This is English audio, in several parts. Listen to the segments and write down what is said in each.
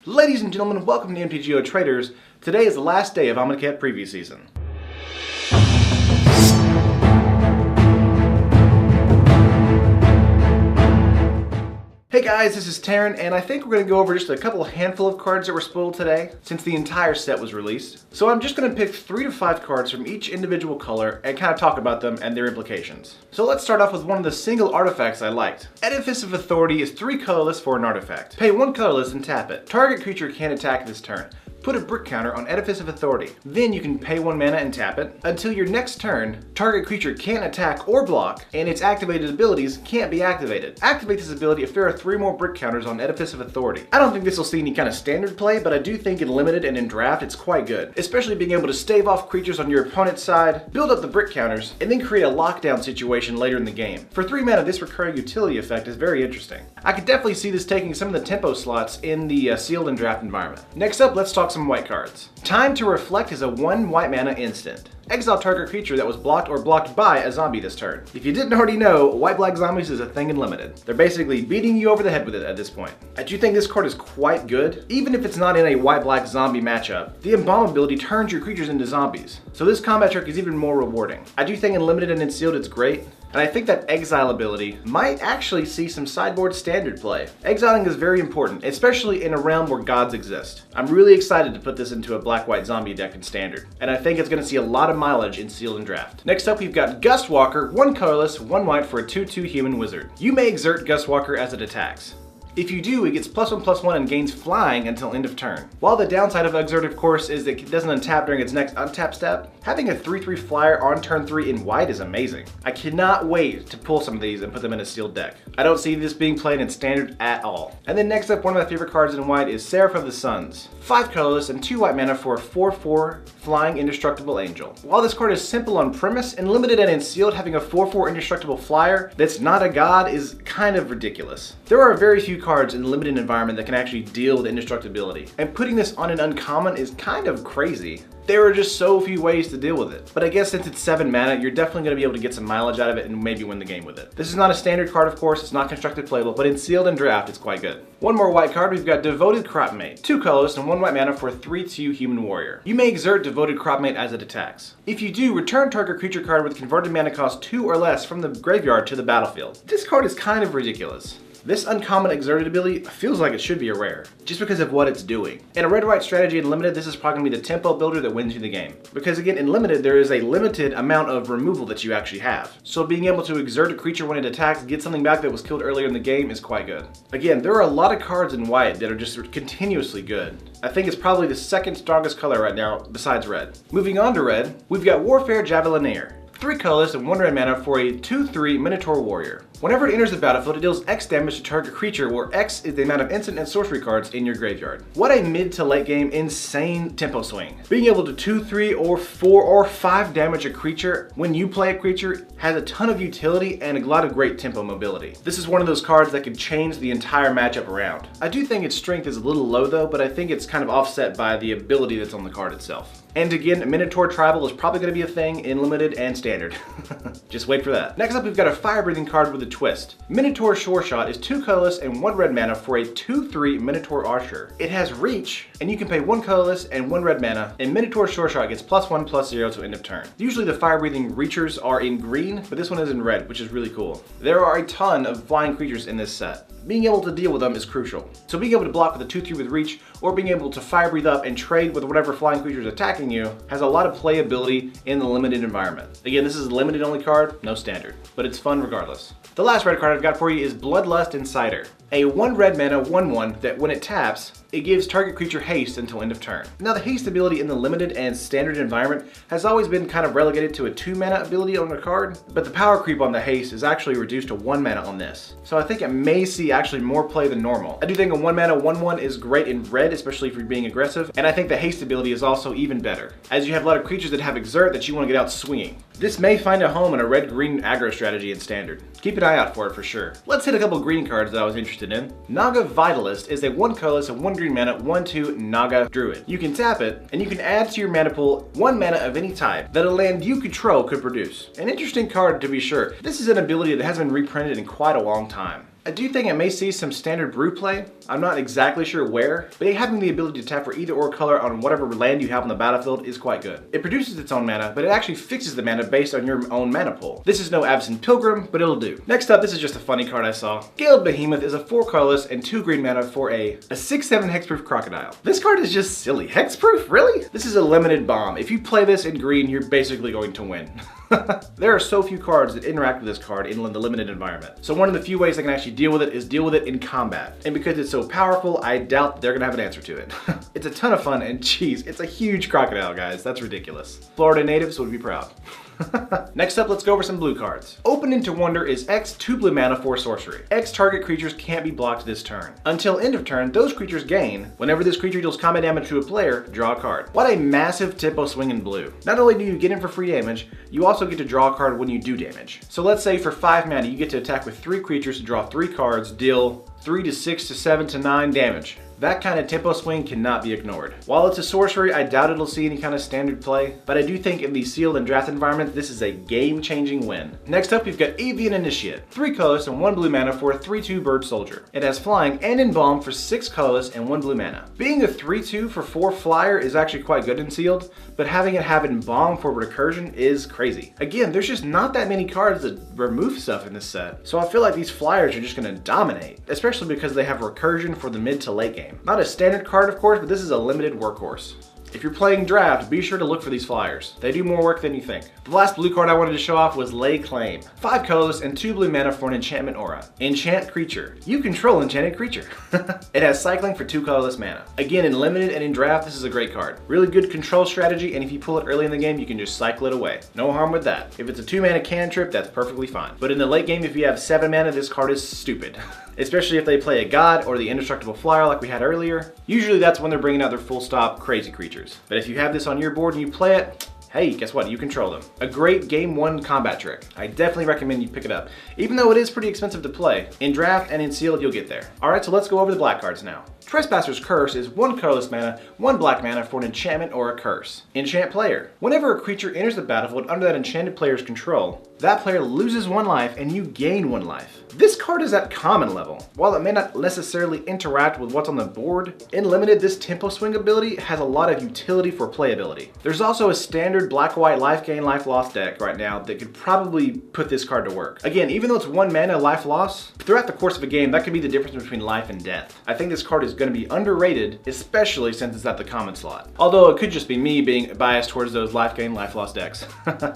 Ladies and gentlemen, welcome to MTG Traders. Today is the last day of Amonkhet preview season. Hey guys, this is Taryn, and I think we're going to go over just a handful of cards that were spoiled today, since the entire set was released. So I'm just going to pick 3 to 5 cards from each individual color and kind of talk about them and their implications. So let's start off with one of the single artifacts I liked. Edifice of Authority is 3 colorless for an artifact. Pay 1 colorless and tap it. Target creature can't attack this turn. Put a brick counter on Edifice of Authority. Then you can pay 1 mana and tap it. Until your next turn, target creature can't attack or block, and its activated abilities can't be activated. Activate this ability if there are 3 more brick counters on Edifice of Authority. I don't think this will see any kind of standard play, but I do think in limited and in draft it's quite good. Especially being able to stave off creatures on your opponent's side, build up the brick counters, and then create a lockdown situation later in the game. For 3 mana, this recurring utility effect is very interesting. I could definitely see this taking some of the tempo slots in the sealed and draft environment. Next up, let's talk some white cards. Time to Reflect is a 1 white mana instant. Exile target creature that was blocked or blocked by a zombie this turn. If you didn't already know, white-black zombies is a thing in limited. They're basically beating you over the head with it at this point. I do think this card is quite good. Even if it's not in a white-black zombie matchup, the Embalm ability turns your creatures into zombies. So this combat trick is even more rewarding. I do think in limited and in sealed it's great. And I think that Exile ability might actually see some sideboard standard play. Exiling is very important, especially in a realm where gods exist. I'm really excited to put this into a black-white zombie deck in standard, and I think it's going to see a lot of mileage in sealed and draft. Next up, we've got Gus Walker, 1 colorless, 1 white for a 2/2 human wizard. You may exert Gus Walker as it attacks. If you do, it gets +1/+1 and gains flying until end of turn. While the downside of Exert, of course, is that it doesn't untap during its next untap step, having a 3/3 flyer on turn 3 in white is amazing. I cannot wait to pull some of these and put them in a sealed deck. I don't see this being played in standard at all. And then next up, one of my favorite cards in white is Serif of the Suns. 5 colorless and 2 white mana for a 4/4 flying indestructible angel. While this card is simple on premise, in limited and in sealed, having a 4/4 indestructible flyer that's not a god is kind of ridiculous. There are very few cards in the limited environment that can actually deal with indestructibility, and putting this on an uncommon is kind of crazy. There are just so few ways to deal with it. But I guess since it's 7 mana, you're definitely going to be able to get some mileage out of it and maybe win the game with it. This is not a standard card, of course, it's not constructed playable, but in sealed and draft, it's quite good. One more white card, we've got Devoted Cropmate. 2 colorless and 1 white mana for a 3/2 human warrior. You may exert Devoted Cropmate as it attacks. If you do, return target creature card with converted mana cost 2 or less from the graveyard to the battlefield. This card is kind of ridiculous. This uncommon exerted ability feels like it should be a rare, just because of what it's doing. In a red-white strategy in limited, this is probably going to be the tempo builder that wins you the game. Because again, in limited, there is a limited amount of removal that you actually have. So being able to exert a creature when it attacks, get something back that was killed earlier in the game is quite good. Again, there are a lot of cards in white that are just continuously good. I think it's probably the second strongest color right now, besides red. Moving on to red, we've got Warfare Javelin. 3 colorless and 1 red mana for a 2/3 Minotaur Warrior. Whenever it enters the battlefield, it deals X damage to target creature, where X is the amount of instant and sorcery cards in your graveyard. What a mid to late game insane tempo swing. Being able to 2/3 or 4 or 5 damage a creature when you play a creature has a ton of utility and a lot of great tempo mobility. This is one of those cards that could change the entire matchup around. I do think its strength is a little low though, but I think it's kind of offset by the ability that's on the card itself. And again, Minotaur Tribal is probably going to be a thing in limited and standard. Just wait for that. Next up, we've got a firebreathing card with a twist. Minotaur Sure Shot is 2 colorless and 1 red mana for a 2/3 Minotaur Archer. It has reach, and you can pay 1 colorless and 1 red mana, and Minotaur Sure Shot gets +1/+0 to end of turn. Usually the firebreathing reachers are in green, but this one is in red, which is really cool. There are a ton of flying creatures in this set. Being able to deal with them is crucial. So being able to block with a 2/3 with reach, or being able to fire breathe up and trade with whatever flying creature is attacking you, has a lot of playability in the limited environment. Again, this is a limited only card, no standard, but it's fun regardless. The last red card I've got for you is Bloodlust Insider. A 1 red mana 1/1 that when it taps, it gives target creature haste until end of turn. Now the haste ability in the limited and standard environment has always been kind of relegated to a 2 mana ability on a card, but the power creep on the haste is actually reduced to 1 mana on this. So I think it may see actually more play than normal. I do think a 1 mana 1/1 is great in red, especially if you're being aggressive, and I think the haste ability is also even better, as you have a lot of creatures that have exert that you want to get out swinging. This may find a home in a red-green aggro strategy in standard. Keep an eye out for it for sure. Let's hit a couple green cards that I was interested in. Naga Vitalist is a 1 colorless and 1 green mana 1/2 Naga Druid. You can tap it, and you can add to your mana pool 1 mana of any type that a land you control could produce. An interesting card to be sure. This is an ability that hasn't been reprinted in quite a long time. I do think it may see some standard brew play. I'm not exactly sure where, but having the ability to tap for either or color on whatever land you have on the battlefield is quite good. It produces its own mana, but it actually fixes the mana based on your own mana pool. This is no Absent Pilgrim, but it'll do. Next up, this is just a funny card I saw. Scaled Behemoth is a 4 colorless and 2 green mana for a 6/7 hexproof crocodile. This card is just silly. Hexproof? Really? This is a limited bomb. If you play this in green, you're basically going to win. There are so few cards that interact with this card in the limited environment. So one of the few ways I can actually deal with it is deal with it in combat. And because it's so powerful, I doubt they're gonna have an answer to it. It's a ton of fun, and geez, it's a huge crocodile, guys. That's ridiculous. Florida natives would be proud. Next up, let's go over some blue cards. Open into Wonder is X 2 blue mana for sorcery. X target creatures can't be blocked this turn. Until end of turn, those creatures gain. Whenever this creature deals combat damage to a player, draw a card. What a massive tempo swing in blue. Not only do you get in for free damage, you also get to draw a card when you do damage. So let's say for 5 mana, you get to attack with 3 creatures to draw 3 cards, deal 3 to 6 to 7 to 9 damage. That kind of tempo swing cannot be ignored. While it's a sorcery, I doubt it'll see any kind of standard play, but I do think in the sealed and draft environment, this is a game-changing win. Next up, we've got Avian Initiate. 3 colorless and 1 blue mana for a 3/2 bird soldier. It has flying and embalm for 6 colorless and 1 blue mana. Being a 3/2 for 4 flyer is actually quite good in sealed, but having it have embalm for recursion is crazy. Again, there's just not that many cards that remove stuff in this set, so I feel like these flyers are just gonna dominate, especially because they have recursion for the mid to late game. Not a standard card, of course, but this is a limited workhorse. If you're playing draft, be sure to look for these flyers. They do more work than you think. The last blue card I wanted to show off was Lay Claim. 5 colorless and 2 blue mana for an enchantment aura. Enchant creature. You control enchanted creature. It has cycling for 2 colorless mana. Again, in limited and in draft, this is a great card. Really good control strategy, and if you pull it early in the game, you can just cycle it away. No harm with that. If it's a 2 mana cantrip, that's perfectly fine. But in the late game, if you have 7 mana, this card is stupid. Especially if they play a god or the indestructible flyer like we had earlier. Usually that's when they're bringing out their full stop crazy creatures. But if you have this on your board and you play it, hey, guess what? You control them. A great game 1 combat trick. I definitely recommend you pick it up, even though it is pretty expensive to play. In draft and in sealed, you'll get there. All right, so let's go over the black cards now. Trespasser's Curse is 1 colorless mana, 1 black mana for an enchantment or a curse. Enchant player. Whenever a creature enters the battlefield under that enchanted player's control, that player loses 1 life and you gain 1 life. This card is at common level. While it may not necessarily interact with what's on the board, in limited, this tempo swing ability has a lot of utility for playability. There's also a standard black-white life gain, life loss deck right now that could probably put this card to work. Again, even though it's 1 mana life loss, throughout the course of a game, that could be the difference between life and death. I think this card is going to be underrated, especially since it's at the common slot. Although it could just be me being biased towards those life gain, life loss decks.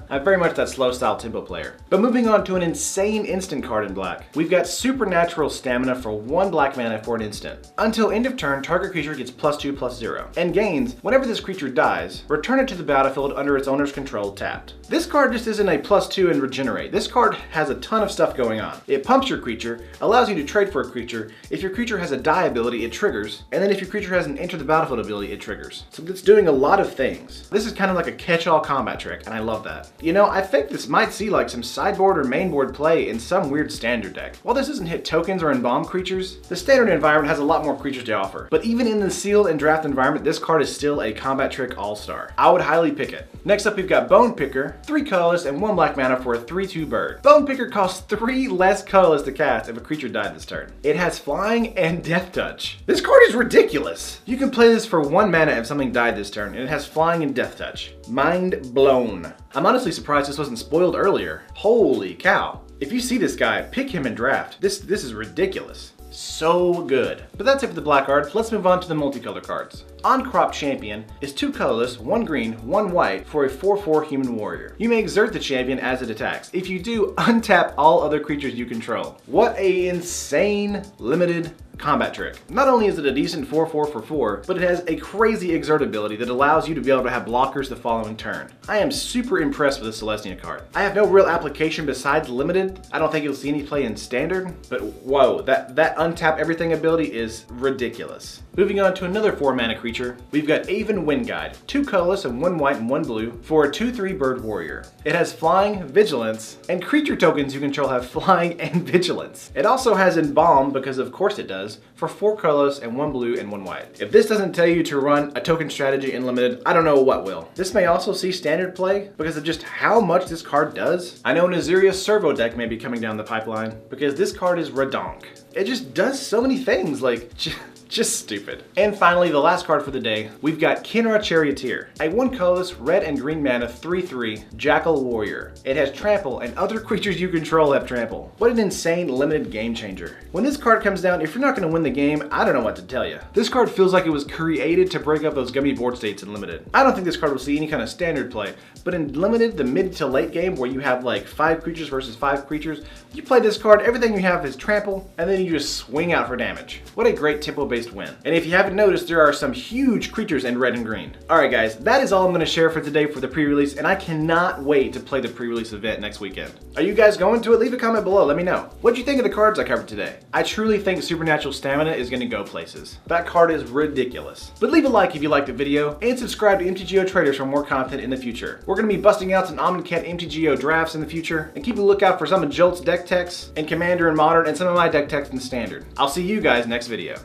I'm very much that slow style tempo player. But moving on to an insane instant card in black. We've got Supernatural Stamina for 1 black mana for an instant. Until end of turn, target creature gets +2/+0 and gains whenever this creature dies, return it to the battlefield under its owner's control tapped. This card just isn't a +2 and regenerate. This card has a ton of stuff going on. It pumps your creature, allows you to trade for a creature. If your creature has a die ability, it triggers, and then if your creature has an enter the battlefield ability, it triggers. So it's doing a lot of things. This is kind of like a catch-all combat trick, and I love that. You know, I think this might see like some sideboard or mainboard play in some weird standard deck. While this doesn't hit tokens or embalm creatures, the standard environment has a lot more creatures to offer. But even in the sealed and draft environment, this card is still a combat trick all-star. I would highly pick it. Next up, we've got Bone Picker, 3 colorless and 1 black mana for a 3/2 bird. Bone Picker costs 3 less colorless to cast if a creature died this turn. It has flying and death touch. This card is ridiculous. You can play this for 1 mana if something died this turn, and it has flying and death touch. Mind blown. I'm honestly surprised this wasn't spoiled earlier. Holy cow. If you see this guy, pick him in draft. This is ridiculous. So good. But that's it for the black cards. Let's move on to the multicolor cards. On-Crop Champion is 2 colorless, 1 green, 1 white for a 4/4 human warrior. You may exert the champion as it attacks. If you do, untap all other creatures you control. What a insane limited combat trick. Not only is it a decent 4/4 for 4, but it has a crazy exert ability that allows you to be able to have blockers the following turn. I am super impressed with the Celestia card. I have no real application besides limited. I don't think you'll see any play in standard, but whoa, that untap everything ability is ridiculous. Moving on to another 4-mana creature, we've got Aven Windguide, 2 colorless and 1 white and 1 blue for a 2/3 bird warrior. It has flying, vigilance, and creature tokens you control have flying and vigilance. It also has Embalm, because of course it does, for 4 colorless and 1 blue and 1 white. If this doesn't tell you to run a token strategy in Limited, I don't know what will. This may also see standard play because of just how much this card does. I know an Azuria Servo deck may be coming down the pipeline because this card is redonk. It just does so many things, like just stupid. And finally, the last card for the day, we've got Kinra Charioteer, a 1 colorless red and green mana 3/3 Jackal Warrior. It has trample and other creatures you control have trample. What an insane limited game changer. When this card comes down, if you're not going to win the game, I don't know what to tell you. This card feels like it was created to break up those gummy board states in Limited. I don't think this card will see any kind of standard play, but in Limited, the mid to late game where you have like 5 creatures versus 5 creatures, you play this card, everything you have is trample, and then you just swing out for damage. What a great tempo-based win. And if you haven't noticed, there are some huge creatures in red and green. Alright guys, that is all I'm going to share for today for the pre-release, and I cannot wait to play the pre-release event next weekend. Are you guys going to it? Leave a comment below, let me know. What do you think of the cards I covered today? I truly think Supernatural Stamina is going to go places. That card is ridiculous. But leave a like if you liked the video, and subscribe to MTGO Traders for more content in the future. We're going to be busting out some Amonkhet MTGO drafts in the future, and keep a lookout for some of Jolt's deck techs, and Commander and Modern, and some of my deck techs in Standard. I'll see you guys next video.